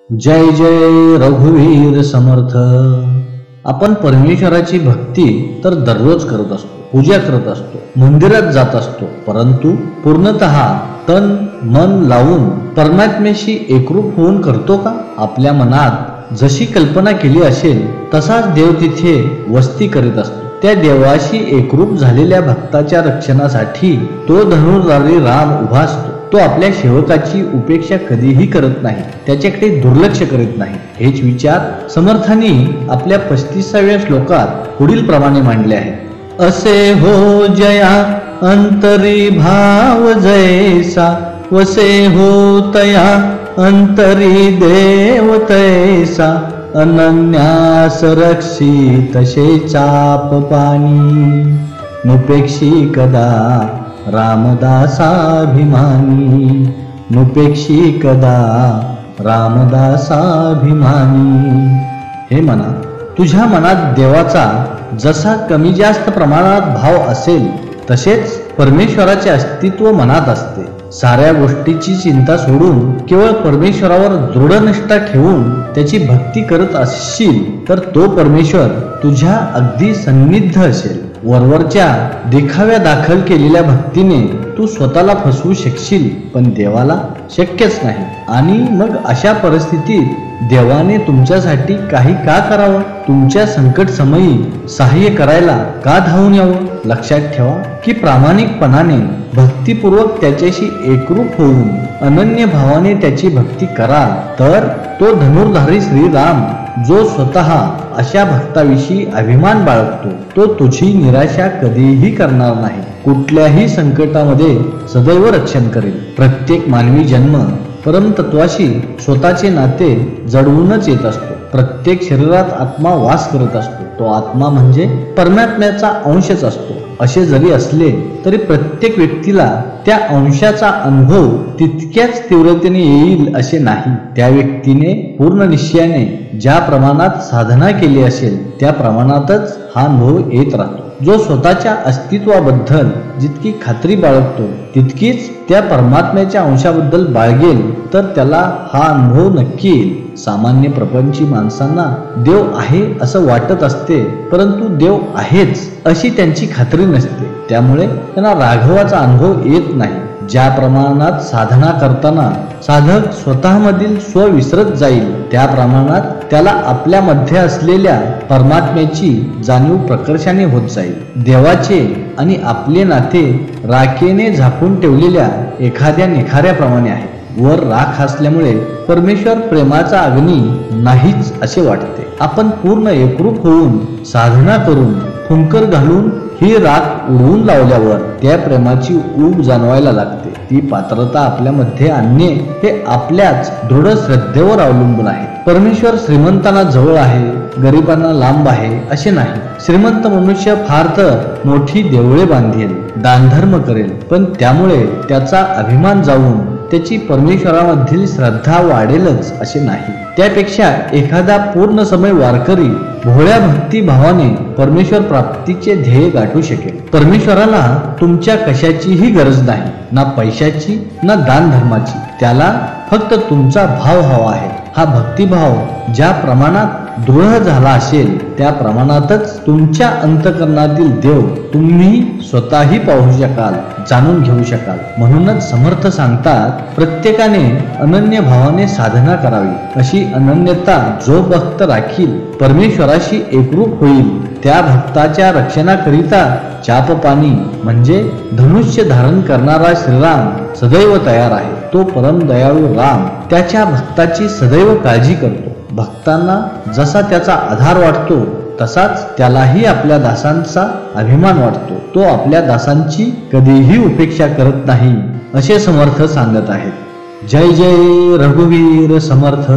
जय जय रघुवीर समर्थ. आपण परमेश्वराची भक्ती तर दररोज करत असतो, पूजा करत असतो, मंदिरात जात असतो, परंतु पूर्णतः तन मन लावून परमात्म्याशी एकरूप होऊन करतो का? आपल्या मनात जशी कल्पना केली असेल तसाच देव तिथे वस्ती करीत असतो. त्या देवाशी एकरूप झालेल्या भक्ताच्या रक्षणासाठी तो धनुर्धारी राम उभा असतो. तो आपल्या सेवकाची उपेक्षा कधीही करत नाही, त्याच्याकडे दुर्लक्ष करीत नाही. हेच विचार समर्थांनी आपल्या 35व्या श्लोकात पुढील प्रमाणे मांडले आहेत. असे हो जया अंतरी भाव जैसा, वसे हो तया अंतरी देव तैसा, अनन्यास रक्षी तसे चाप पाणी, नुपेक्षी कदा रामदासाभिमानी, नुपेक्षी कदा रामदासाभिमानी. हे मना, तुझ्या मनात देवाचा जसा कमी जास्त प्रमाणात भाव असेल तसेच परमेश्वराचे अस्तित्व मनात असते. साऱ्या गोष्टीची चिंता सोडून केवळ परमेश्वरावर दृढ निष्ठा ठेवून त्याची भक्ती करत असशील तर तो परमेश्वर तुझ्या अगदी सन्निध असेल. वरवरच्या देखाव्या दाखल केलेल्या भक्तीने तू स्वतःला फसवू शकशील, पण देवाला शक्यच नाही. आणि मग अशा परिस्थितीत देवाने तुमच्यासाठी काही का करावं? तुमच्या संकट समयी सहाय्य करायला का धावून यावं? लक्षात ठेवा की प्रामाणिकपणाने भक्तिपूर्वक त्याच्याशी एकरूप होऊन अनन्य भावाने त्याची भक्ती करा तर तो धनुर्धारी श्रीराम जो स्वतः अशा भक्ताविषयी अभिमान बाळगतो तो तुझी निराशा कधीही करणार नाही. कुठल्याही संकटामध्ये सदैव रक्षण करेल. प्रत्येक मानवी जन्म परमतत्वाशी स्वतःचे नाते जडवूनच येत असतो. प्रत्येक शरीरात आत्मा वास करत असतो. तो आत्मा म्हणजे परमात्म्याचा अंशच असतो. असे जरी असले तरी प्रत्येक व्यक्तीला त्या अंशाचा अनुभव तितक्याच तीव्रतेने येईल असे नाही. त्या व्यक्तीने पूर्ण निश्चयाने ज्या प्रमाणात साधना केली असेल त्या प्रमाणातच हा अनुभव येत राहतो. जो स्वतःच्या अस्तित्वाबद्दल जितकी खात्री बाळगतो तितकीच त्या परमात्म्याच्या अंशाबद्दल बाळगेल तर त्याला हा अनुभव नक्की येईल. सामान्य प्रपंची माणसांना देव आहे असं वाटत असते, परंतु देव आहेच अशी त्यांची खात्री नसते. त्यामुळे त्यांना राघवाचा अनुभव येत नाही. ज्या प्रमाणात साधना करताना साधक स्वतःमधील स्व विसरत जाईल त्या प्रमाणात त्याला आपल्यामध्ये असलेल्या परमात्म्याची जाणीव प्रकर्षाने होत जाईल. देवाचे आणि आपले नाते राखेने झाकून ठेवलेल्या एखाद्या निखाऱ्याप्रमाणे आहे. वर राख असल्यामुळे परमेश्वर प्रेमाचा अग्नी नाहीच असे वाटते. आपण पूर्ण एकरूप होऊन साधना करून फुंकर घालून ही राख उडवून लावल्यावर त्या प्रेमाची ऊब जाणवायला लागते. ती पात्रता आपल्यामध्ये आणणे हे आपल्याच दृढ श्रद्धेवर अवलंबून आहे. परमेश्वर श्रीमंतांना जवळ आहे, गरिबांना लांब आहे असे नाही. श्रीमंत मनुष्य फार तर मोठी देवळे बांधेल, दानधर्म करेल, पण त्यामुळे त्याचा अभिमान जाऊन त्याची परमेश्वरामधील श्रद्धा वाढेलच असे नाही. त्यापेक्षा एखादा पूर्ण समय वारकरी भोळ्या भक्ती भावाने परमेश्वर प्राप्तीचे ध्येय गाठू शकेल. परमेश्वराला तुमच्या कशाचीही गरज नाही, ना पैशाची ना दान धर्माची. त्याला फक्त तुमचा भाव हवा आहे. हा भक्तिभाव ज्या प्रमाणात दृढ झाला असेल त्या प्रमाणातच तुमच्या अंतःकरणातील देव तुम्ही स्वतःही पाहू शकाल, जाणून घेऊ शकाल. म्हणूनच समर्थ सांगतात, प्रत्येकाने अनन्य भावाने साधना करावी. अशी अनन्यता जो भक्त राखील परमेश्वराशी एकरूप होईल त्या भक्ताच्या रक्षणाकरिता चापपाणी म्हणजे धनुष्य धारण करणारा श्रीराम सदैव तयार आहे. तो परम दयाळू राम त्याच्या भक्ताची सदैव काळजी करतो. भक्तांना जसा त्याचा आधार वाटतो तसाच त्यालाही आपल्या दासांचा अभिमान वाटतो. तो आपल्या दासांची कधीही उपेक्षा करत नाही असे समर्थ सांगत आहेत. जय जय रघुवीर समर्थ.